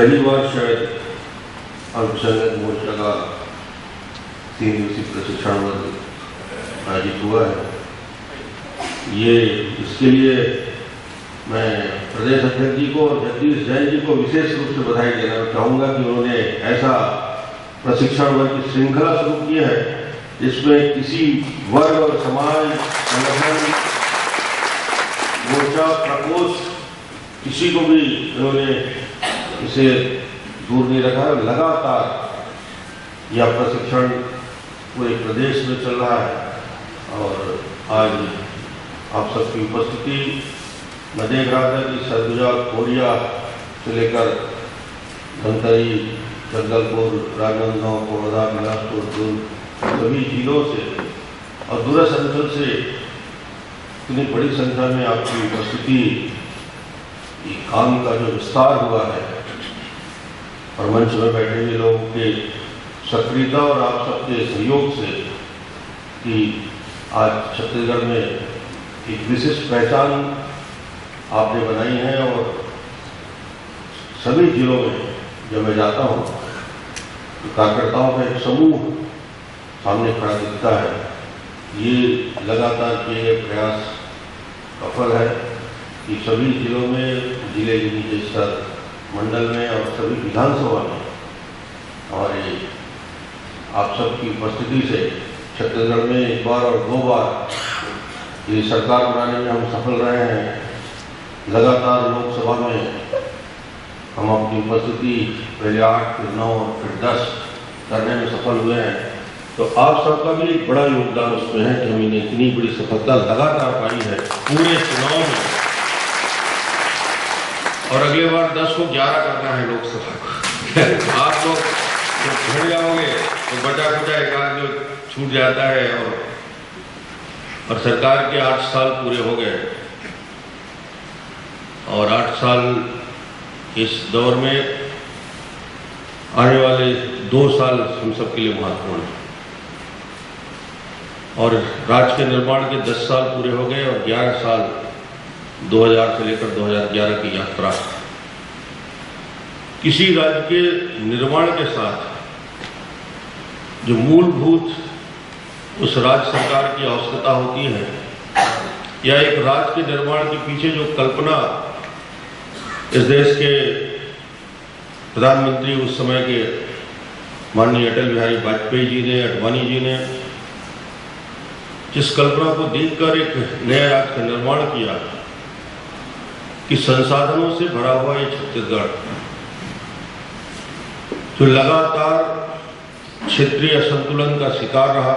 पहली बार शायद अल्पसंख्यक मोर्चा का 3 दिवसीय प्रशिक्षण वर्ग आयोजित हुआ है। ये इसके लिए मैं प्रदेश अध्यक्ष जी को और जगदीश जैन जी को विशेष रूप से बधाई देना चाहूँगा कि उन्होंने ऐसा प्रशिक्षण वर्ग की श्रृंखला शुरू की है जिसमें किसी वर्ग और समाज, संगठन, मोर्चा, प्रकोष्ठ किसी को भी उन्होंने इसे दूर नहीं रखा। लगातार यह प्रशिक्षण पूरे प्रदेश में चल रहा है और आज आप सबकी उपस्थिति मैं देख रहा था कि सरगुजा, कोरिया से लेकर धमतरी, जगदलपुर, राजनांदगांव, कोरबा, बिलासपुर, सभी जिलों से और दूरस्थ अंचल से इतनी बड़ी संख्या में आपकी उपस्थिति, काम का जो विस्तार हुआ है और मंच में बैठे हुए लोगों के सक्रियता और आप सबके सहयोग से कि आज छत्तीसगढ़ में एक विशिष्ट पहचान आपने बनाई है और सभी जिलों में जब मैं जाता हूँ तो कार्यकर्ताओं का एक समूह सामने खड़ा दिखता है। ये लगातार किए गए प्रयास सफल है कि सभी जिलों में, जिले के नीचे स्तर, मंडल में और सभी विधानसभा में हमारे आप सबकी उपस्थिति से छत्तीसगढ़ में एक बार और 2 बार ये सरकार बनाने में हम सफल रहे हैं। लगातार लोकसभा में हम अपनी उपस्थिति पहले 8, फिर 9, फिर 10 करने में सफल हुए हैं। तो आप सबका भी एक बड़ा योगदान उसमें है कि हमने इतनी बड़ी सफलता लगातार पाई है पूरे चुनाव में। और अगले बार 10 को 11 करना है लोकसभा को। आप लोग जब घट जाओगे तो बचा खुचा एक आध जो छूट जाता है और सरकार के 8 साल पूरे हो गए और 8 साल इस दौर में आने वाले 2 साल हम सबके लिए महत्वपूर्ण है और राज्य के निर्माण के 10 साल पूरे हो गए और 11 साल 2000 से लेकर 2011 की यात्रा। किसी राज्य के निर्माण के साथ जो मूलभूत उस राज्य सरकार की आवश्यकता होती है या एक राज्य के निर्माण के पीछे जो कल्पना इस देश के प्रधानमंत्री उस समय के माननीय अटल बिहारी वाजपेयी जी ने, अडवाणी जी ने जिस कल्पना को देखकर एक नया राज्य का निर्माण किया कि संसाधनों से भरा हुआ ये छत्तीसगढ़ जो लगातार क्षेत्रीय असंतुलन का शिकार रहा,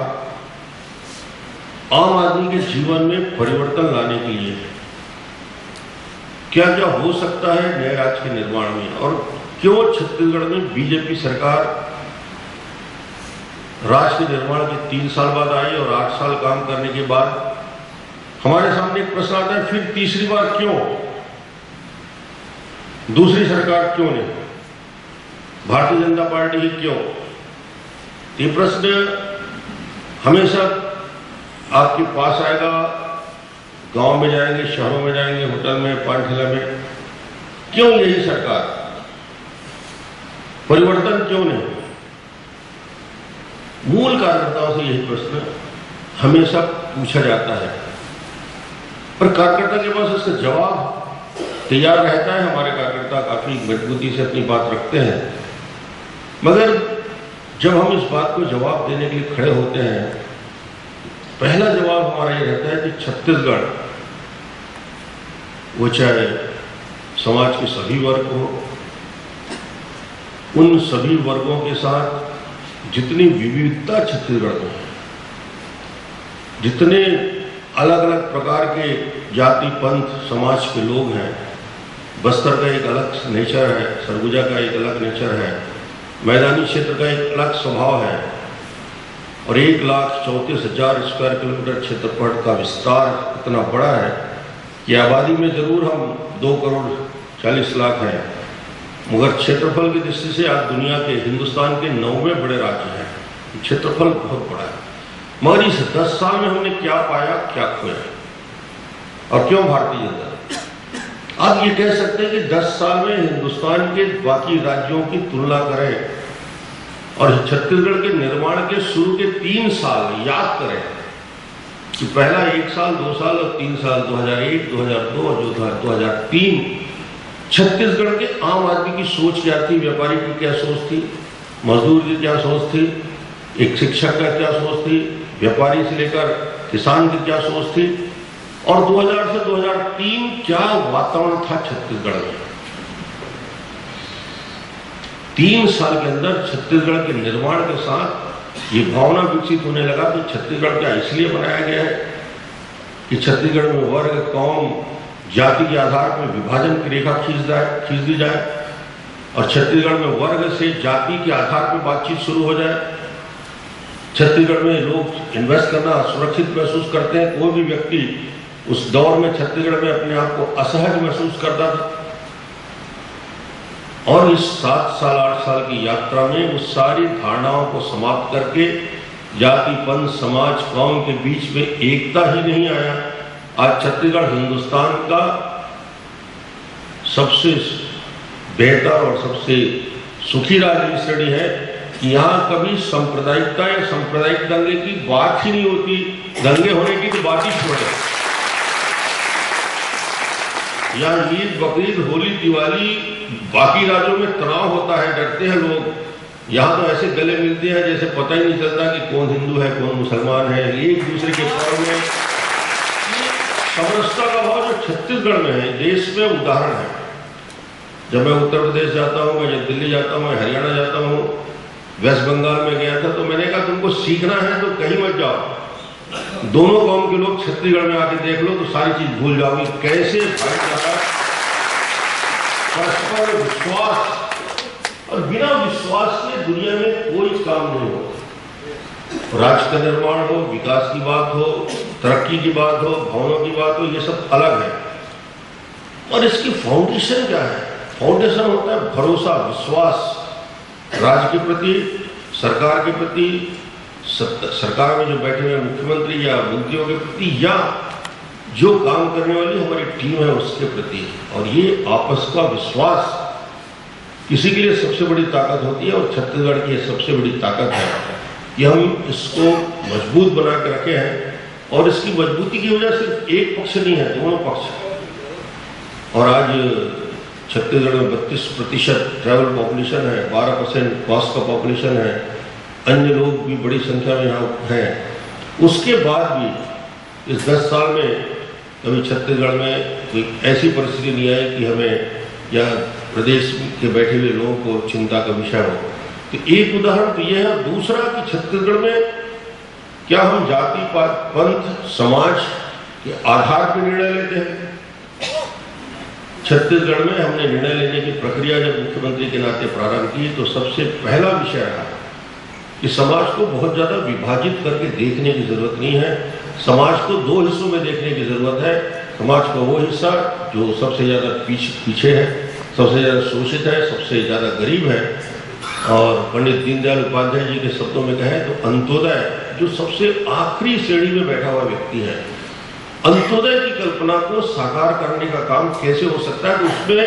आम आदमी के जीवन में परिवर्तन लाने के लिए क्या क्या हो सकता है नए राज्य के निर्माण में और क्यों छत्तीसगढ़ में बीजेपी सरकार राज्य के निर्माण के 3 साल बाद आई और 8 साल काम करने के बाद हमारे सामने एक प्रश्न आता है फिर तीसरी बार क्यों, दूसरी सरकार क्यों नहीं, भारतीय जनता पार्टी ही क्यों। ये प्रश्न हमेशा आपके पास आएगा, गांव में जाएंगे, शहरों में जाएंगे, होटल में, पान ठेला में, क्यों यही सरकार, परिवर्तन क्यों नहीं। मूल कार्यकर्ताओं से यही प्रश्न हमेशा पूछा जाता है पर कार्यकर्ता के पास इसका जवाब तैयार रहता है। हमारे कार्यकर्ता काफी मजबूती से अपनी बात रखते हैं मगर जब हम इस बात को जवाब देने के लिए खड़े होते हैं पहला जवाब हमारा ये रहता है कि छत्तीसगढ़ वो चाहे समाज के सभी वर्ग हो, उन सभी वर्गों के साथ जितनी विविधता छत्तीसगढ़ में है, जितने अलग अलग प्रकार के जाति, पंथ, समाज के लोग हैं, बस्तर का एक अलग नेचर है, सरगुजा का एक अलग नेचर है, मैदानी क्षेत्र का एक अलग स्वभाव है और 1,34,000 स्क्वायर किलोमीटर क्षेत्रफल का विस्तार इतना बड़ा है कि आबादी में जरूर हम 2 करोड़ 40 लाख हैं मगर क्षेत्रफल की दृष्टि से आज दुनिया के, हिंदुस्तान के 9वें बड़े राज्य हैं। क्षेत्रफल बहुत बड़ा है मगर इस 10 साल में हमने क्या पाया, क्या खोया और क्यों भारतीय जनता। आप ये कह सकते हैं कि 10 साल में हिंदुस्तान के बाकी राज्यों की तुलना करें और छत्तीसगढ़ के निर्माण के शुरू के 3 साल याद करें कि पहला 1 साल, 2 साल और 3 साल 2001, 2002 और 2003 छत्तीसगढ़ के आम आदमी की सोच क्या थी, व्यापारी की क्या सोच थी, मजदूर की क्या सोच थी, एक शिक्षक का क्या सोच थी, व्यापारी से लेकर किसान की क्या सोच थी, और 2000 से 2003 क्या वातावरण था छत्तीसगढ़ में। 3 साल के अंदर छत्तीसगढ़ के निर्माण के साथ ये भावना विकसित होने लगा कि छत्तीसगढ़ क्या इसलिए बनाया गया है कि छत्तीसगढ़ में वर्ग, कौम, जाति के आधार पर विभाजन की रेखा खींच दी जाए और छत्तीसगढ़ में वर्ग से जाति के आधार पर बातचीत शुरू हो जाए। छत्तीसगढ़ में लोग इन्वेस्ट करना सुरक्षित महसूस करते हैं। कोई भी व्यक्ति उस दौर में छत्तीसगढ़ में अपने आप को असहज महसूस करता था और इस 7 साल 8 साल की यात्रा में उस सारी धारणाओं को समाप्त करके जाति, पंथ, समाज, कौम के बीच में एकता ही नहीं आया। आज छत्तीसगढ़ हिंदुस्तान का सबसे बेहतर और सबसे सुखी राज्य की श्रेणी है कि यहाँ कभी सांप्रदायिकता या सांप्रदायिक दंगे की बात ही नहीं होती। दंगे होने की तो बात ही छोड़े। यहाँ ईद, बकरीद, होली, दिवाली, बाकी राज्यों में तनाव होता है, डरते हैं लोग। यहाँ तो ऐसे गले मिलते हैं जैसे पता ही नहीं चलता कि कौन हिंदू है कौन मुसलमान है। एक दूसरे के पर्व में समरसता का भाव जो छत्तीसगढ़ में है, देश में उदाहरण है। जब मैं उत्तर प्रदेश जाता हूँ, मैं जब दिल्ली जाता हूँ, मैं हरियाणा जाता हूँ, वेस्ट बंगाल में गया था, तो मैंने कहा तुमको सीखना है तो कहीं मत जाओ, दोनों कौम के लोग छत्तीसगढ़ में आके देख लो तो सारी चीज भूल जाओगे। कैसे भाईचारा, परस्पर विश्वास, और बिना विश्वास के दुनिया में कोई काम नहीं होता। राज्य का निर्माण हो, विकास की बात हो, तरक्की की बात हो, भवनों की बात हो, ये सब अलग है। और इसकी फाउंडेशन क्या है? फाउंडेशन होता है भरोसा, विश्वास, राज्य के प्रति, सरकार के प्रति, सरकार में जो बैठे हुए मुख्यमंत्री या मंत्रियों के प्रति, या जो काम करने वाली हमारी टीम है उसके प्रति। और ये आपस का विश्वास किसी के लिए सबसे बड़ी ताकत होती है और छत्तीसगढ़ की सबसे बड़ी ताकत है कि हम इसको मजबूत बना के रखे हैं। और इसकी मजबूती की वजह सिर्फ एक पक्ष नहीं है, दोनों पक्ष। और आज छत्तीसगढ़ में 32% ट्राइबल पॉपुलेशन है, 12% कास्ट का पॉपुलेशन है, अन्य लोग भी बड़ी संख्या में यहाँ हैं। उसके बाद भी इस 10 साल में कभी छत्तीसगढ़ में कोई ऐसी परिस्थिति नहीं आई कि हमें या प्रदेश के बैठे हुए लोगों को चिंता का विषय हो। तो एक उदाहरण तो यह है। दूसरा कि छत्तीसगढ़ में क्या हम जाति, पंथ, समाज के आधार पर निर्णय लेते हैं? छत्तीसगढ़ में हमने निर्णय लेने की प्रक्रिया जब मुख्यमंत्री के नाते प्रारंभ की तो सबसे पहला विषय रहा कि समाज को बहुत ज्यादा विभाजित करके देखने की जरूरत नहीं है। समाज को 2 हिस्सों में देखने की जरूरत है। समाज का वो हिस्सा जो सबसे ज्यादा पीछे है, सबसे ज्यादा शोषित है, सबसे ज्यादा गरीब है। और पंडित दीनदयाल उपाध्याय जी के शब्दों में कहें तो अंत्योदय, जो सबसे आखिरी श्रेणी में बैठा हुआ व्यक्ति है, अंत्योदय की कल्पना को साकार करने का काम कैसे हो सकता है? तो उसमें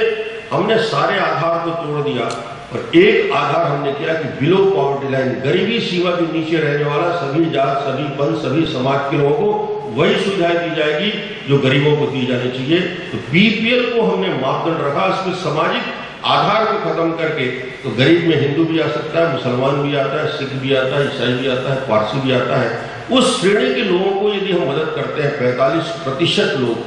हमने सारे आधार को तोड़ दिया और एक आधार हमने किया कि बिलो पॉवर्टी लाइन, गरीबी सीमा के नीचे रहने वाला सभी जात, सभी पंथ, सभी समाज के लोगों को वही सुविधाएं दी जाएगी जो गरीबों को दी जानी चाहिए। तो बीपीएल को हमने मापदंड रखा, इसमें सामाजिक आधार को खत्म करके। तो गरीब में हिंदू भी आ सकता है, मुसलमान भी आता है, सिख भी आता है, ईसाई भी आता है, पारसी भी आता है। उस श्रेणी के लोगों को यदि हम मदद करते हैं, 45% लोग,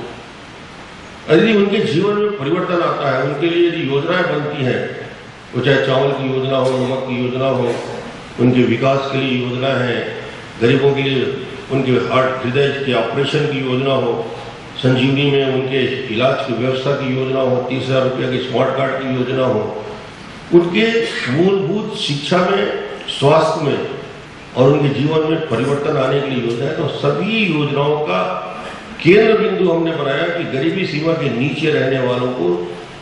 यदि उनके जीवन में परिवर्तन आता है, उनके लिए यदि योजनाएं बनती हैं, वो चाहे चावल की योजना हो, नमक की योजना हो, उनके विकास के लिए योजना है, गरीबों के लिए उनके हृदय के ऑपरेशन की योजना हो, संजीवनी में उनके इलाज की व्यवस्था की योजना हो, 30,000 रुपये के स्मार्ट कार्ड की योजना हो, उनके मूलभूत शिक्षा में, स्वास्थ्य में और उनके जीवन में परिवर्तन आने के लिए योजना है। तो सभी योजनाओं का केंद्र बिंदु हमने बनाया कि गरीबी सीमा के नीचे रहने वालों को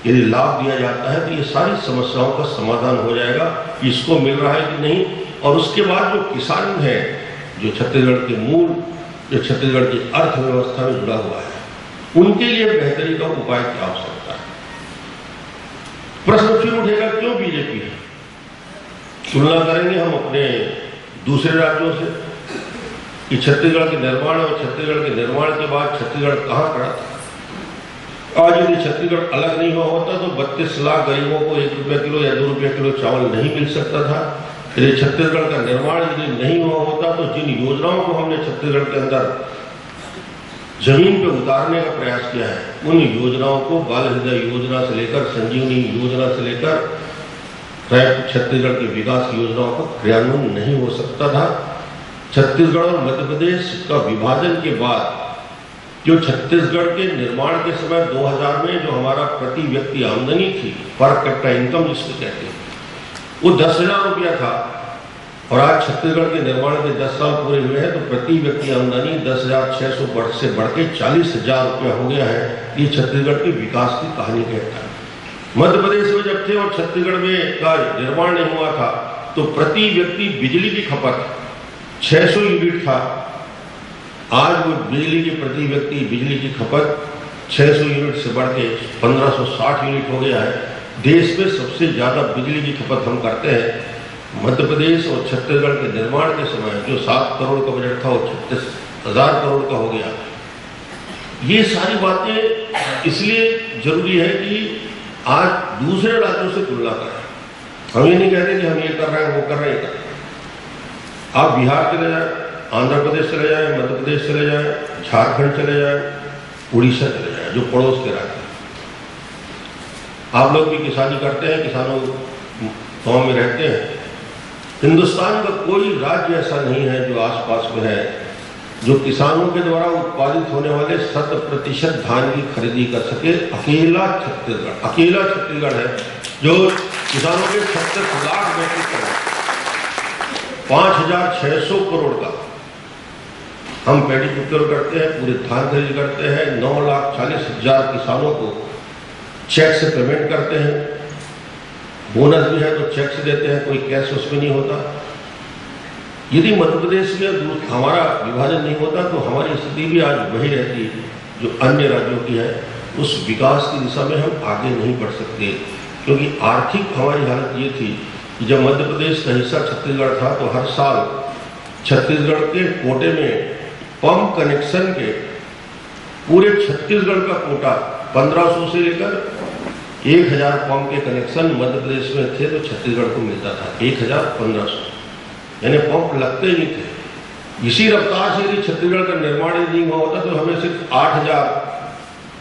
यदि लाभ दिया जाता है तो ये सारी समस्याओं का समाधान हो जाएगा। इसको मिल रहा है कि नहीं? और उसके बाद जो किसान है, जो छत्तीसगढ़ के मूल, जो छत्तीसगढ़ की अर्थव्यवस्था में जुड़ा हुआ है, उनके लिए बेहतरी का उपाय क्या हो सकता है? प्रश्न फिर उठेगा क्यों बीजेपी? तुलना करेंगे हम अपने दूसरे राज्यों से कि छत्तीसगढ़ के निर्माण और छत्तीसगढ़ के निर्माण के बाद छत्तीसगढ़ कहाँ खड़ा था। आज यदि छत्तीसगढ़ अलग नहीं हुआ होता तो 32 लाख गरीबों को 1 रुपया किलो या 2 रुपया किलो चावल नहीं मिल सकता था। यदि छत्तीसगढ़ का निर्माण यदि नहीं हुआ होता तो जिन योजनाओं को हमने छत्तीसगढ़ के अंदर जमीन पे उतारने का प्रयास किया है, उन योजनाओं को बाल हृदय योजना से लेकर संजीवनी योजना से लेकर छत्तीसगढ़ की विकास योजनाओं का क्रियान्वयन नहीं हो सकता था। छत्तीसगढ़ और मध्य प्रदेश का विभाजन के बाद जो छत्तीसगढ़ के निर्माण के समय 2000 में जो हमारा प्रति व्यक्ति आमदनी थी, पर कैपिटा इनकम जिसको कहते हैं, वो 10,000 रुपया था और आज छत्तीसगढ़ के निर्माण के 10 साल पूरे हुए हैं तो प्रति व्यक्ति आमदनी 10,600 से बढ़ के 40,000 रुपया हो गया है। ये छत्तीसगढ़ के विकास की कहानी कहता है। मध्य प्रदेश में जब थे और छत्तीसगढ़ में का निर्माण नहीं हुआ था तो प्रति व्यक्ति बिजली की खपत 600 यूनिट था। आज वो बिजली की प्रति व्यक्ति बिजली की खपत 600 यूनिट से बढ़ के 1560 यूनिट हो गया है। देश में सबसे ज्यादा बिजली की खपत हम करते हैं। मध्य प्रदेश और छत्तीसगढ़ के निर्माण के समय जो 7 करोड़ का बजट था वो 36,000 करोड़ का हो गया। ये सारी बातें इसलिए जरूरी है कि आज दूसरे राज्यों से तुलना करें। हम ये नहीं कहते कि हम ये कर रहे हैं वो कर रहे हैं। आप बिहार चले जाए, आंध्र प्रदेश चले जाए, मध्य प्रदेश चले जाए, झारखंड चले जाए, उड़ीसा चले जाए, जो पड़ोस के राज्य। आप लोग भी किसानी करते हैं, किसानों गांव में रहते हैं। हिंदुस्तान का कोई राज्य ऐसा नहीं है जो आसपास में है जो किसानों के द्वारा उत्पादित होने वाले 100% धान की खरीदी कर सके। अकेला छत्तीसगढ़ है जो किसानों के 36 लाख मीट्रिक टन 5,600 करोड़ का हम पैडी प्रोक्योर करते हैं, पूरे धान खरीदी करते हैं। 9,40,000 किसानों को चेक से पेमेंट करते हैं। बोनस भी है तो चेक से देते हैं, कोई कैश उसमें नहीं होता। यदि मध्य प्रदेश में हमारा विभाजन नहीं होता तो हमारी स्थिति भी आज वही रहती जो अन्य राज्यों की है। उस विकास की दिशा में हम आगे नहीं बढ़ सकते, क्योंकि आर्थिक हमारी हालत ये थी कि जब मध्य प्रदेश का हिस्सा छत्तीसगढ़ था तो हर साल छत्तीसगढ़ के कोटे में पंप कनेक्शन के पूरे छत्तीसगढ़ का कोटा 1500 से लेकर 1,000 पंप के कनेक्शन मध्य प्रदेश में थे तो छत्तीसगढ़ को मिलता था 1,000-1,500, यानी पंप लगते ही थे। इसी रफ्तार से यदि छत्तीसगढ़ का निर्माण नहीं हुआ होता तो हमें सिर्फ 8,000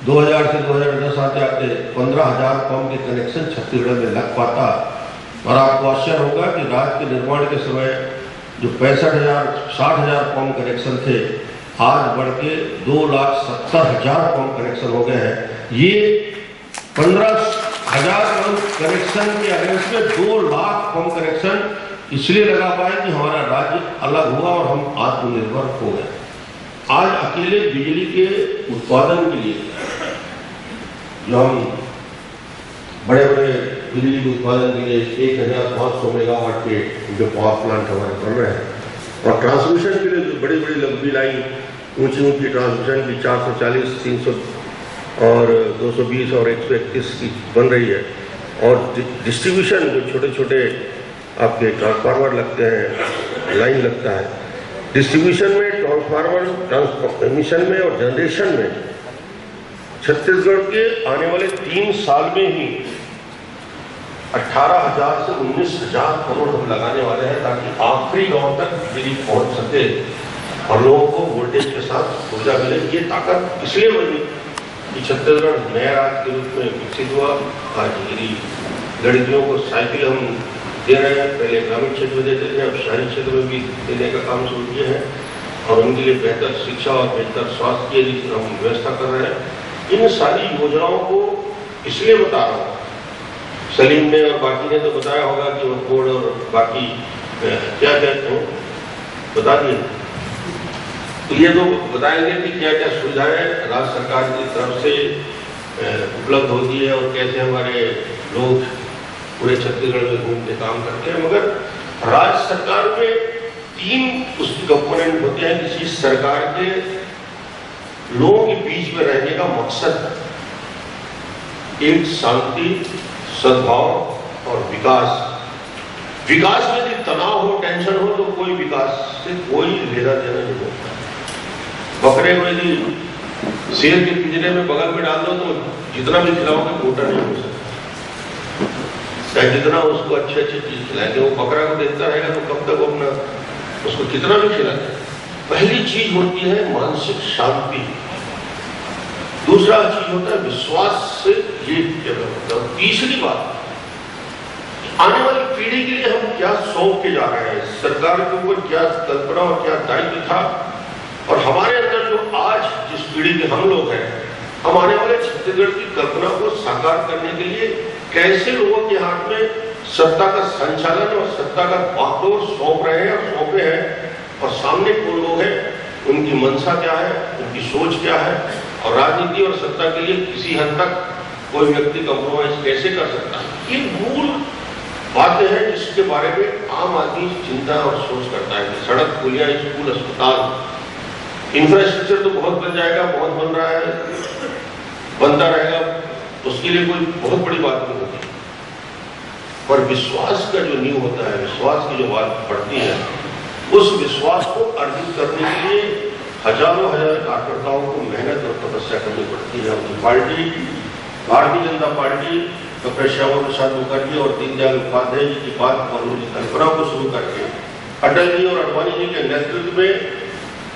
2000 से 2010 आते आते 15,000 पंप के कनेक्शन छत्तीसगढ़ में लग पाता। और आपको आश्चर्य होगा कि राज्य के निर्माण के समय जो 65,000-60,000 पंप कनेक्शन थे आज बढ़ के 2,70,000 पंप कनेक्शन हो गए हैं। ये 15,000 पंप कनेक्शन के अगेंस्ट में 2 लाख पंप कनेक्शन इसलिए लगा पाए कि हमारा राज्य अलग हुआ और हम आत्मनिर्भर हो गए। आज अकेले बिजली के उत्पादन के लिए जो हम बड़े बड़े बिजली के उत्पादन के लिए 1,500 मेगावाट के जो पावर प्लांट हमारे बन रहे हैं, और ट्रांसमिशन के लिए जो बड़ी बड़ी लंबी लाइन ऊंची ट्रांसमिशन की 440, 300 और 220 और 131 की बन रही है, और डिस्ट्रीब्यूशन जो छोटे छोटे आपके ट्रांसफार्मर लगते हैं, लाइन लगता है। डिस्ट्रीब्यूशन में, ट्रांसमिशन में और जनरेशन में छत्तीसगढ़ के आने वाले 3 साल में ही 18,000 से 19,000 करोड़ हम लगाने वाले हैं ताकि आखिरी गांव तक बिजली पहुंच सके और लोगों को वोल्टेज के साथ ऊर्जा मिले। ये ताकत इसलिए बनी कि छत्तीसगढ़ नया राज्य के रूप में विकसित हुआ। आज यदि लड़कियों को साइकिल हम दे रहे हैं, पहले ग्रामीण क्षेत्र में देते थे, अब शहरी क्षेत्र में भी देने का काम शुरू किए हैं, और उनके लिए बेहतर शिक्षा और बेहतर स्वास्थ्य की हम व्यवस्था कर रहे हैं। इन सारी योजनाओं को इसलिए बता रहा हूँ, सलीम ने और बाकी ने तो बताया होगा कि वो कोड और बाकी क्या कहते हैं बता दिए, तो ये तो बताएंगे कि क्या क्या सुविधाएं राज्य सरकार की तरफ से उपलब्ध होती है और कैसे हमारे लोग पूरे छत्तीसगढ़ में घूम के काम करते हैं। मगर राज्य सरकार में 3 उसके कंपोनेंट होते हैं किसी सरकार के लोगों के बीच में रहने का मकसद। एक शांति, सद्भाव और विकास। विकास में यदि तनाव हो, टेंशन हो, तो कोई विकास से कोई लेना देना नहीं होता। बकरे को यदि शेर के पिंजरे में बगल में डाल दो तो जितना भी खिलाओगे मोटा नहीं हो सकता, चाहे जितना उसको अच्छी अच्छी चीज खिलाएंगे। वो बकरा को देखता रहेगा तो कब तक वो अपना उसको कितना भी खिलाए। पहली चीज होती है मानसिक शांति, दूसरा चीज होता है विश्वास से ये डेवलप होता है। तीसरी बात, आने वाली पीढ़ी के लिए हम क्या सौंप के जा रहे हैं, सरकार के ऊपर क्या कल्पना और क्या दायित्व था, और हमारे अंदर जो आज जिस पीढ़ी के हम लोग हैं, हम आने वाले छत्तीसगढ़ की कल्पना को साकार करने के लिए कैसे लोगों के हाथ में सत्ता का संचालन और सत्ता का बागडोर सौंप रहे हैं और सौंपे हैं, और सामने कौन लोग हैं, उनकी मंशा क्या है, उनकी सोच क्या है, और राजनीति और सत्ता के लिए किसी हद तक कोई व्यक्ति कॉम्प्रोमाइज कैसे कर सकता है। ये मूल बातें हैं जिसके बारे में आम आदमी चिंता और सोच करता है। सड़क, पुलिया, स्कूल, अस्पताल, इंफ्रास्ट्रक्चर तो बहुत बन जाएगा, बहुत बन रहा है, बनता रहेगा, उसके लिए कोई बहुत बड़ी बात नहीं होती। पर विश्वास का जो नींव होता है, विश्वास की जो बात पड़ती है, उस विश्वास को अर्जित करने के लिए हजारों हजार कार्यकर्ताओं को मेहनत और तपस्या करनी पड़ती है। उनकी party, Bharatiya Janata party, doctor Shyama Prasad Mukherjee और दीनदयाल उपाध्याय जी की बात और उनकी कल्पना को शुरू करके अटल जी और आडवाणी जी के नेतृत्व में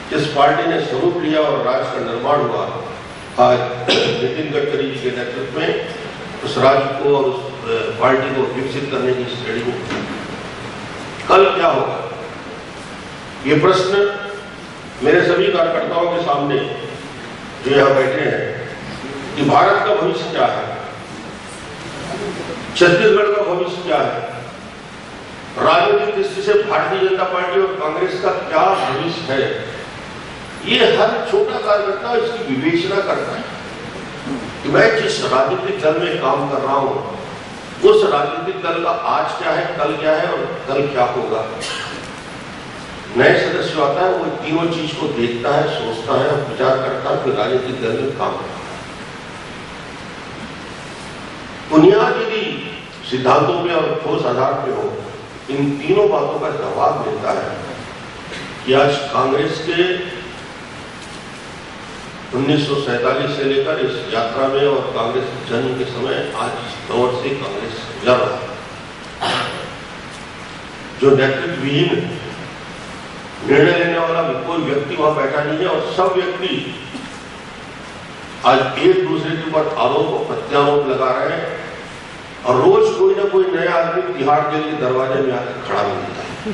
जिस पार्टी ने स्वरूप लिया और राज्य का निर्माण हुआ, आज नितिन गडकरी जी के नेतृत्व में उस राज्य को और उस पार्टी को विकसित करने की श्रेणी में कल क्या होगा, ये प्रश्न मेरे सभी कार्यकर्ताओं के सामने जो यहाँ बैठे हैं कि भारत का भविष्य क्या है, छत्तीसगढ़ का भविष्य क्या है, राजनीतिक दृष्टि से भारतीय जनता पार्टी और कांग्रेस का क्या भविष्य है, ये हर छोटा कार्यकर्ता इसकी विवेचना करता है कि मैं जिस राजनीतिक दल में काम कर रहा हूं उस राजनीतिक दल का आज क्या है, कल क्या है और कल क्या होगा। नए सदस्य आता है, वो तीनों चीज को देखता है, सोचता है, विचार करता है, फिर राजनीतिक दल में काम करता है। बुनियाद यदि सिद्धांतों में और ठोस आधार पे हो, इन तीनों बातों का जवाब मिलता है कि आज कांग्रेस के 1947 से लेकर इस यात्रा में और कांग्रेस जन्म के समय आज दौर से कांग्रेस गुजर रहा है। जो नेतृत्व विहीन, निर्णय लेने वाला कोई व्यक्ति वहां बैठा नहीं है, और सब व्यक्ति आज एक दूसरे के ऊपर आरोप और प्रत्यारोप लगा रहे हैं, और रोज कोई ना कोई नया आदमी तिहाड़ जेल के दरवाजे में आकर खड़ा मिलता है।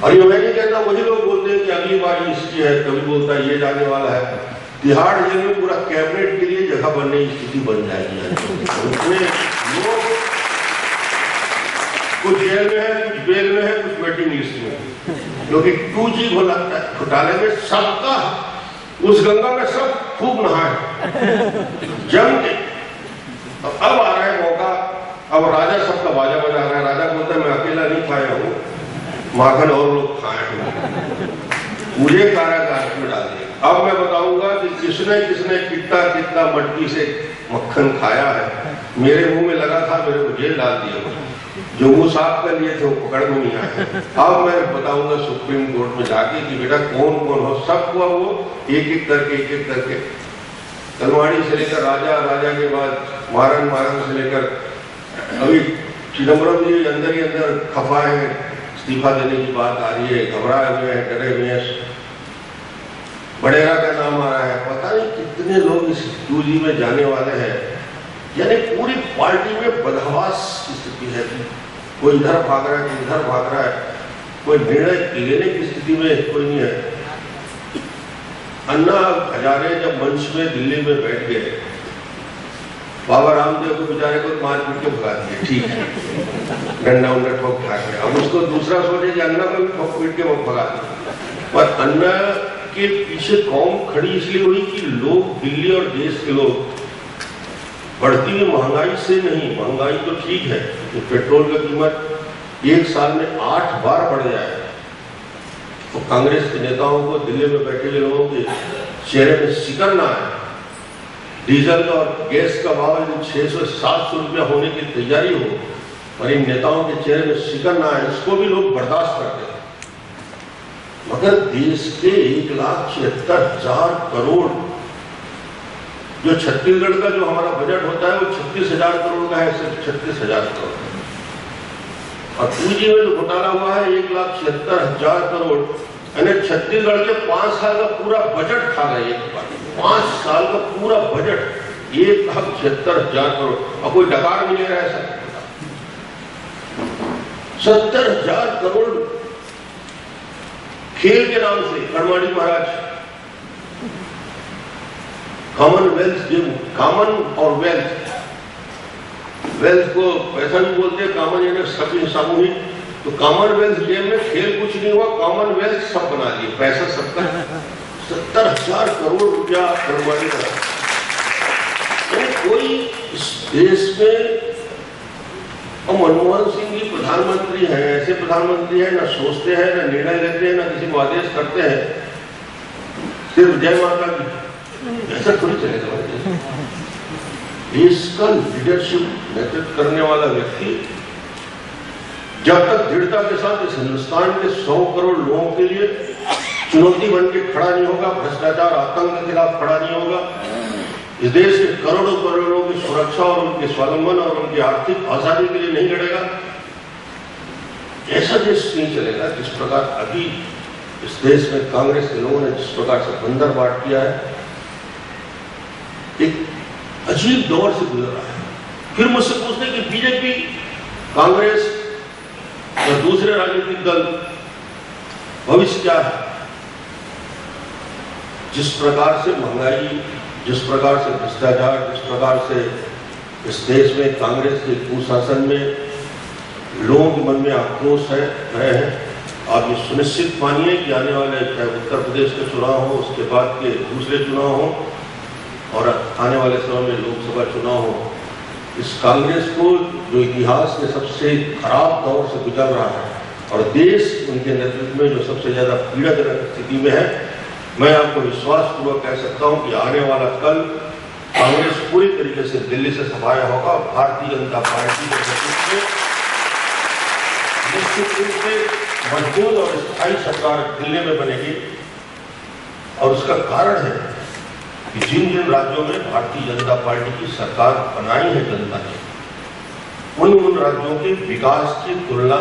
और ये मैं नहीं कहता, मुझे लोग बोलते हैं कि अगली बार इसकी है, कभी बोलता है ये जाने वाला है। तिहाड़ जेल में पूरा कैबिनेट के लिए जगह बनने की स्थिति बन जाएगी। उसमें लोग कुछ जेल में है, कुछ बेल में है, कुछ वेटिंग लिस्ट में, क्योंकि 2G घोटाले में सबका, उस गंगा में सब खूब नहाए जम के। अब आ रहा है मौका, अब राजा सबका बाजा बजा रहा है। राजा बोलता है मैं अकेला नहीं खाया हूं, माखन और लोग खाए हैं, मुझे कारागार में डाल दिया। अब मैं बताऊंगा कि किसने किसने कितना कितना मटकी से मक्खन खाया है। मेरे मुंह में लगा था, मेरे को जेल डाल दिया, जो मुंह साफ कर लिए थे वो पकड़ में नहीं आए। अब मैं बताऊंगा सुप्रीम कोर्ट में जाके कि बेटा कौन कौन हो, सब हुआ वो एक एक करके तलवाड़ी से लेकर राजा, राजा के बाद महारान से लेकर अभी चिदम्बरम जी अंदर ही अंदर खफा है, इस्तीफा देने की बात आ रही है, घबराए हुए हैं, डरे हुए हैं। बड़ेरा का नाम आ रहा है, पता नहीं कितने लोग इस 2G में जाने वाले हैं। यानी पूरी पार्टी में बदहवास की स्थिति है, कोई इधर भाग रहा है, कोई इधर भाग रहा है, कोई निर्णय लेने की स्थिति में कोई नहीं है। अन्ना हजारे जब मंच में दिल्ली में बैठ गए, बाबा रामदेव को बेचारे को मार पीट के भगा दिया, ठीक है, डंडा उंडा ठोक खा के। अब उसको दूसरा सोचे कि अन्ना को भी ठोक पीट के भगा दिया। पर अन्ना के पीछे कौम खड़ी इसलिए हुई कि लोग, दिल्ली और देश के लोग बढ़ती हुई महंगाई से नहीं, महंगाई तो ठीक है, तो पेट्रोल की कीमत एक साल में 8 बार बढ़ जाए तो कांग्रेस के नेताओं को, दिल्ली में बैठे हुए लोगों के चेहरे में सिकन ना आए, डीजल और गैस का भाव यदि 600-700 रुपया होने की तैयारी हो और इन नेताओं के चेहरे में शिकन ना आए, इसको भी लोग बर्दाश्त करते हैं। मगर देश के 1,76,000 करोड़, जो छत्तीसगढ़ का जो हमारा बजट होता है वो 36,000 करोड़ का है, सिर्फ 36,000 करोड़। और पूंजी में जो घोटाला हुआ है 1,76,000 करोड़, यानी छत्तीसगढ़ के 5 साल का पूरा बजट खा गए। 5 साल का पूरा बजट 1,76,000 करोड़, और कोई डकार भी नहीं रहा है। 70,000 करोड़ खेल के नाम से कड़माड़ी महाराज कॉमनवेल्थ गेम, कॉमन और वेल्थ, वेल्थ को पैसा भी बोलते हैं, कॉमन यानी सभी सामूहिक। तो कॉमनवेल्थ गेम में खेल कुछ नहीं हुआ, कॉमनवेल्थ सब बना लिए, पैसा सबका। 70,000 करोड़ रुपया कड़माड़ी का। तो कोई इस देश में, और मनमोहन सिंह जी प्रधानमंत्री हैं, ऐसे प्रधानमंत्री हैं, ना सोचते हैं, ना निर्णय लेते हैं, ना किसी को आदेश करते हैं, सिर्फ जय माता की, ऐसा थोड़ी चलेगा। देश का लीडरशिप नेतृत्व करने वाला व्यक्ति जब तक दृढ़ता के साथ इस हिंदुस्तान के 100 करोड़ लोगों के लिए चुनौती बन के खड़ा नहीं होगा, भ्रष्टाचार आतंक के खिलाफ खड़ा नहीं होगा, इस देश के करोड़ों करोड़ों की सुरक्षा और उनके स्वावलंबन और उनकी आर्थिक आजादी के लिए नहीं लड़ेगा, ऐसा देश नहीं चलेगा। जिस प्रकार अभी इस देश में कांग्रेस के लोगों ने जिस प्रकार से बंदर बांट किया है, एक अजीब दौर से गुजर रहा है। फिर मुझसे पूछते कि बीजेपी, कांग्रेस और दूसरे राजनीतिक दल भविष्य क्या है? जिस प्रकार से महंगाई, जिस प्रकार से भ्रष्टाचार, जिस प्रकार से इस देश में कांग्रेस के कुशासन में लोगों के मन में आक्रोश है, भय है, आप ये सुनिश्चित मानिए कि आने वाले चाहे उत्तर प्रदेश के चुनाव हो, उसके बाद के दूसरे चुनाव हो और आने वाले समय में लोकसभा चुनाव हो, इस कांग्रेस को जो इतिहास के सबसे खराब दौर से गुजर रहा है और देश उनके नेतृत्व में जो सबसे ज्यादा पीड़ाजनक स्थिति में है, मैं आपको विश्वास पूर्वक कह सकता हूं कि आने वाला कल कांग्रेस पूरी तरीके से दिल्ली से सफाया होगा। भारतीय जनता पार्टी के नेतृत्व में निश्चित रूप से मजबूत और स्थायी सरकार दिल्ली में बनेगी। और उसका कारण है कि जिन जिन राज्यों में भारतीय जनता पार्टी की सरकार बनाई है जनता ने, उन राज्यों के विकास की तुलना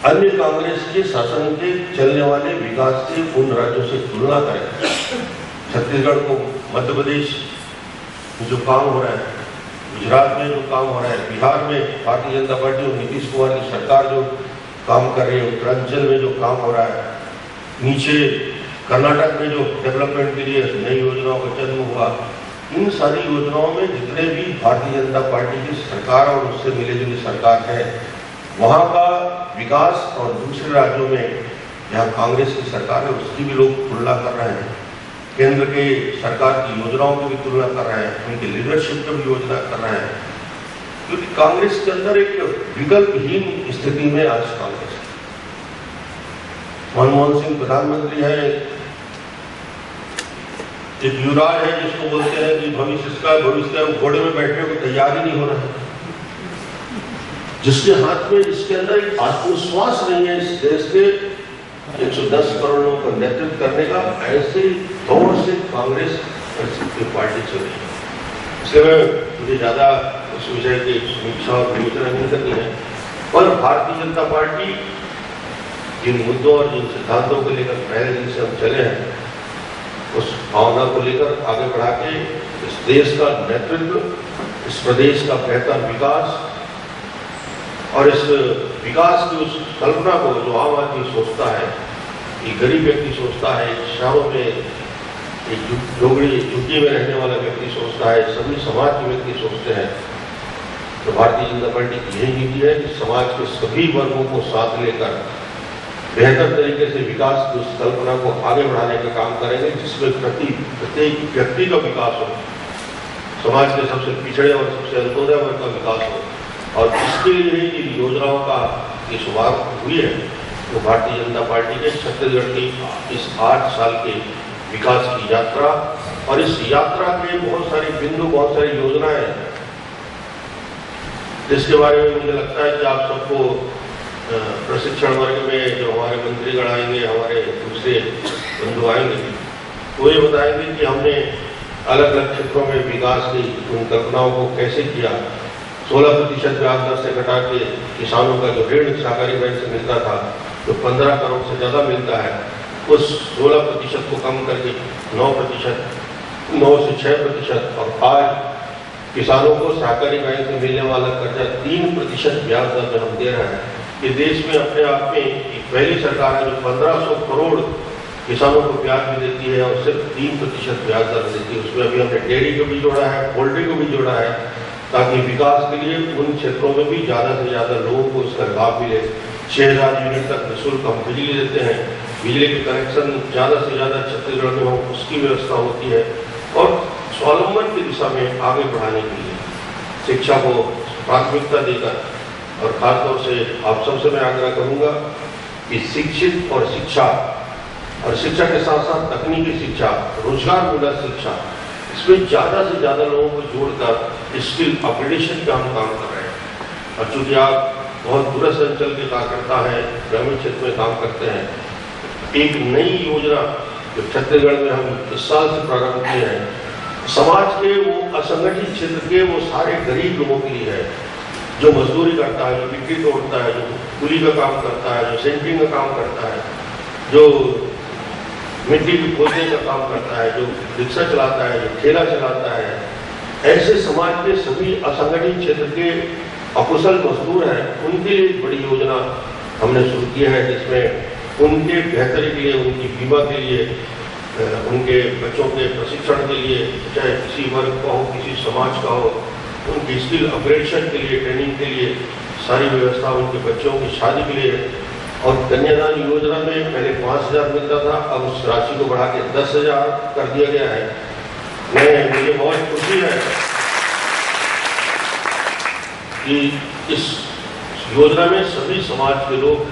अन्य कांग्रेस के शासन के चलने वाले विकास से उन राज्यों से तुलना करें। छत्तीसगढ़ को, मध्य प्रदेश में जो काम हो रहा है, गुजरात में जो काम हो रहा है, बिहार में भारतीय जनता पार्टी और नीतीश कुमार की सरकार जो काम कर रही है, उत्तरांचल में जो काम हो रहा है, नीचे कर्नाटक में जो डेवलपमेंट के लिए नई योजनाओं का जन्म हुआ, इन सारी योजनाओं में जितने भी भारतीय जनता पार्टी की सरकार और उससे मिले जुली सरकार है, वहाँ का विकास और दूसरे राज्यों में जहाँ कांग्रेस की सरकार है उसकी भी लोग तुलना कर रहे हैं, केंद्र के सरकार की योजनाओं की भी तुलना कर रहे हैं, उनके लीडरशिप की भी योजना कर रहे हैं, क्योंकि कांग्रेस के अंदर एक विकल्पहीन स्थिति में आज कांग्रेस है। मनमोहन सिंह प्रधानमंत्री है, एक युवराज है जिसको बोलते हैं कि भविष्य घोड़े में बैठने को तैयार ही नहीं हो रहा है, जिसके हाथ में, जिसके अंदर एक आत्मविश्वास नहीं है इस देश के 110 करोड़ लोगों का नेतृत्व करने का, ऐसे दौर से कांग्रेस की पार्टी चल रही है। इसलिए मुझे ज्यादा उस विषय की समीक्षा और विवेचना नहीं करनी है, पर भारतीय जनता पार्टी जिन मुद्दों और जिन सिद्धांतों को लेकर पहले दिन से हम चले हैं, उस भावना को लेकर आगे बढ़ा के इस देश का नेतृत्व, इस प्रदेश का बेहतर विकास और इस विकास की उस कल्पना को जो आम आदमी सोचता है, एक गरीब व्यक्ति सोचता है, शहरों में एक झुग्गी में रहने वाला व्यक्ति सोचता है, सभी समाज के व्यक्ति सोचते हैं, तो भारतीय जनता पार्टी की यही नीति है कि समाज के सभी वर्गों को साथ लेकर बेहतर तरीके से विकास की उस कल्पना को आगे बढ़ाने का काम करेंगे, जिसमें प्रत्येक व्यक्ति का विकास हो, समाज के सबसे पिछड़े और सबसे अंत्योदय वर्ग का विकास हो, और इसके लिए ही इन योजनाओं का ये शुरुआत हुई है। तो भारतीय जनता पार्टी के छत्तीसगढ़ की इस 8 साल के विकास की यात्रा, और इस यात्रा के बहुत सारे बिंदु, बहुत सारी योजनाएं हैं जिसके बारे में मुझे लगता है कि आप सबको प्रशिक्षण वर्ग में जो हमारे मंत्रीगण आएंगे, हमारे दूसरे बंधु आएंगे, वो ये बताएंगे कि हमने अलग अलग क्षेत्रों में विकास की उन कल्पनाओं को कैसे किया। 16% ब्याज दर से घटा के किसानों का जो ऋण सहकारी बैंक से मिलता था, जो 15 करोड़ से ज़्यादा मिलता है, उस 16% को कम करके 9%, 9 से 6%, और आज किसानों को सहकारी बैंक से मिलने वाला कर्जा 3% ब्याज दर में हम दे रहे हैं। ये देश में अपने आप में एक पहली सरकार है जो 1500 करोड़ किसानों को ब्याज भी देती है और सिर्फ 3% ब्याज दर देती है। उसमें अभी हमने डेयरी को भी जोड़ा है, पोल्ट्री को भी जोड़ा है, ताकि विकास के लिए उन क्षेत्रों में भी ज़्यादा से ज़्यादा लोगों को इसका लाभ मिले। 6000 यूनिट तक निःशुल्क हम बिजली देते हैं, बिजली के कनेक्शन ज़्यादा से ज़्यादा छत्तीसगढ़ में हो उसकी व्यवस्था होती है। और स्वावलंबन की दिशा में आगे बढ़ाने के लिए शिक्षा को प्राथमिकता देकर, और खासतौर से आप सबसे मैं आग्रह करूंगा कि शिक्षित और शिक्षा के साथ साथ तकनीकी शिक्षा, रोजगार मूलक शिक्षा, इसमें ज़्यादा से ज़्यादा लोगों को जोड़कर स्किल अपग्रेडेशन का हम काम कर रहे हैं। और चूंकि आप बहुत दूरस्थ अंचल के कार्यकर्ता हैं, ग्रामीण क्षेत्र में काम करते हैं, एक नई योजना जो छत्तीसगढ़ में हम इस साल से प्रारंभ किए हैं, समाज के वो असंगठित क्षेत्र के वो सारे गरीब लोगों के लिए है, जो मजदूरी करता है, जो मिट्टी तोड़ता है, जो कुली का काम करता है, जो सेंटरिंग का काम करता है, जो मिट्टी की खोदने का काम करता है, जो रिक्शा चलाता है, जो ठेला चलाता है, ऐसे समाज के सभी असंगठित क्षेत्र के अकुशल मजदूर हैं, उनके लिए एक बड़ी योजना हमने शुरू की है, जिसमें उनके बेहतरी के लिए, उनकी बीमा के लिए, उनके बच्चों के प्रशिक्षण के लिए, चाहे किसी वर्ग का हो, किसी समाज का हो, उनकी स्किल अपग्रेडेशन के लिए, ट्रेनिंग के लिए सारी व्यवस्था, उनके बच्चों की शादी के लिए। और कन्यादान योजना में पहले 5000 मिलता था, अब उस राशि को बढ़ा के 10,000 कर दिया गया है। मुझे बहुत खुशी है कि इस योजना में सभी समाज के लोग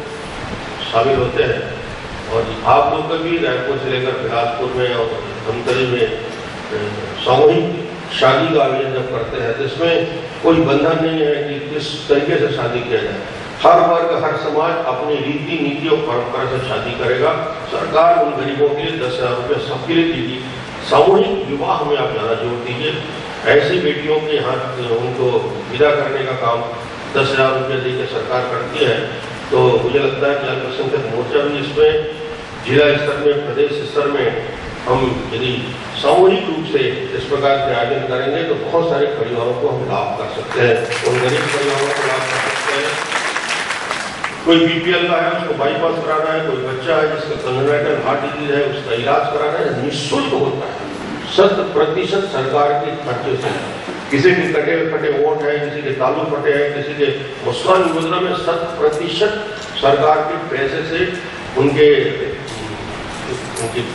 शामिल होते हैं, और आप लोग का भी रायपुर से लेकर बिलासपुर में और धमतरी में सामूहिक शादी का आयोजन जब करते हैं तो इसमें कोई बंधन नहीं है कि किस तरीके से शादी किया जाए। हर वर्ग, हर समाज अपनी रीति नीति और परंपरा से शादी करेगा। सरकार उन गरीबों के लिए 10,000 रुपये सबके लिए दीजिए। सामूहिक विवाह में आप ज़्यादा जोर दीजिए। ऐसी बेटियों के हाथ उनको विदा करने का काम 10,000 रुपये देकर सरकार करती है। तो मुझे लगता है कि अल्पसंख्यक मोर्चा भी इसमें जिला स्तर में, प्रदेश स्तर में हम यदि सामूहिक रूप से इस प्रकार के आयोजन करेंगे तो बहुत सारे परिवारों को हम लाभ कर सकते हैं। उन गरीब परिवारों को लाभ कर सकते हैं। कोई बीपीएल का है, उसको बाईपास कराना है, कोई बच्चा है जिसका कंजेनिटल हार्ट डिजीज है, उसका इलाज कराना है, निःशुल्क होता है, 100% सरकार के खर्चे से। किसी के कटे वोट है, किसी के तालु फटे हैं, किसी के मुस्कान योजना में 100% सरकार के पैसे से उनके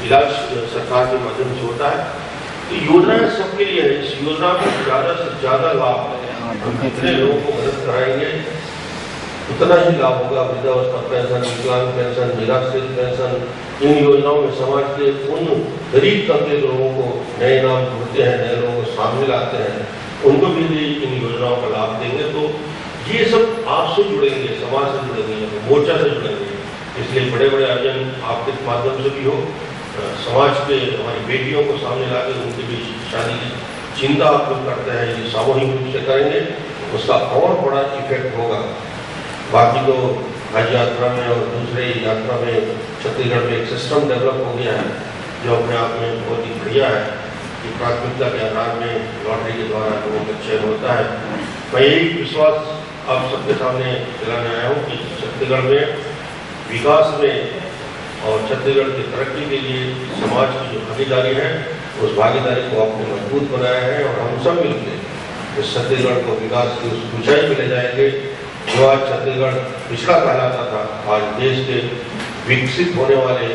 इलाज सरकार के माध्यम से होता है। तो योजनाएं सबके लिए है। इस योजना में ज़्यादा से ज़्यादा लाभ हम जितने लोगों को मदद कराएंगे उतना ही लाभ होगा। वृद्धावस्था पेंशन, विकलांग पेंशन, निराश्रित पेंशन, इन योजनाओं में समाज के उन गरीब तबके के लोगों को नए नाम जुड़ते हैं, नए लोगों को शामिल आते हैं, उनको भी इन योजनाओं का लाभ देंगे। तो ये सब आपसे जुड़ेंगे, समाज से जुड़ेंगे, मोर्चा से जुड़ेंगे। इसलिए बड़े बड़े आयोजन आपके माध्यम से भी हो, समाज के हमारी बेटियों को सामने लाकर उनके बीच शादी की चिंता आप लोग करते हैं, यदि सामूहिक रूप से करेंगे उसका और बड़ा इफेक्ट होगा। बाकी तो हज यात्रा में और दूसरे यात्रा में छत्तीसगढ़ में एक सिस्टम डेवलप हो गया है जो अपने आप में बहुत ही बढ़िया है कि प्राथमिकता के आधार में लॉटरी के द्वारा लोगों का चयन होता है। मैं यही विश्वास आप सबके सामने दिलाने आया हूँ कि छत्तीसगढ़ में विकास में और छत्तीसगढ़ की तरक्की के लिए समाज की जो भागीदारी है उस भागीदारी को आपने मजबूत बनाया है, और हम सब मिलकर इस छत्तीसगढ़ को विकास की उस ऊंचाई पर ले जाएंगे जो आज छत्तीसगढ़ पिछड़ा कहलाता था। आज देश के विकसित होने वाले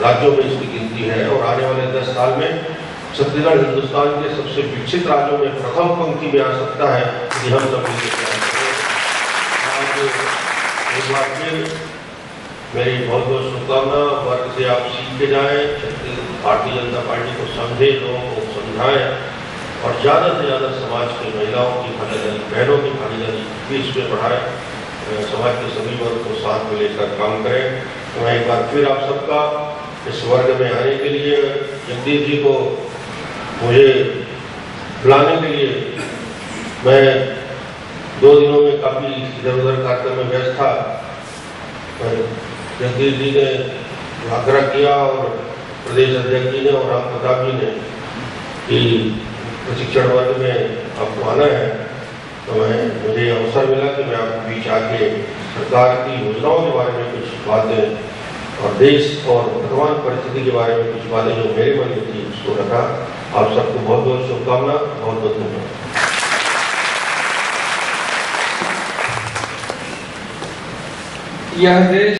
राज्यों में इसकी गिनती है, और आने वाले 10 साल में छत्तीसगढ़ हिंदुस्तान के सबसे विकसित राज्यों में प्रथम पंक्ति में आ सकता है यदि हम सब मिलकर। एक बार फिर मेरी बहुत बहुत शुभकामना। वर्ग से आप सीख के जाएं, भारतीय जनता पार्टी को समझे, लोगों को समझाएं और ज़्यादा से ज़्यादा समाज की महिलाओं की भागीदारी, बहनों की भागीदारी भी इसमें बढ़ाएं, समाज के सभी वर्ग को साथ में लेकर काम करें। तो मैं एक बार फिर आप सबका इस वर्ग में आने के लिए, जगदीश जी को मुझे बुलाने के लिए, मैं 2 दिनों में काफ़ी इधर उधर कार्यक्रम में व्यस्त था, पर जगदीश जी ने आग्रह किया और प्रदेश अध्यक्ष जी ने और राम प्रताप जी ने कि प्रशिक्षण वर्ग में आपको आना है, तो मुझे अवसर मिला कि मैं आपके बीच आके सरकार की योजनाओं के बारे में कुछ बातें और देश और वर्तमान परिस्थिति के बारे में कुछ बातें जो मेरे मन में थी उसको रखा। आप सबको बहुत बहुत शुभकामना, बहुत बहुत धन्यवाद। यह देश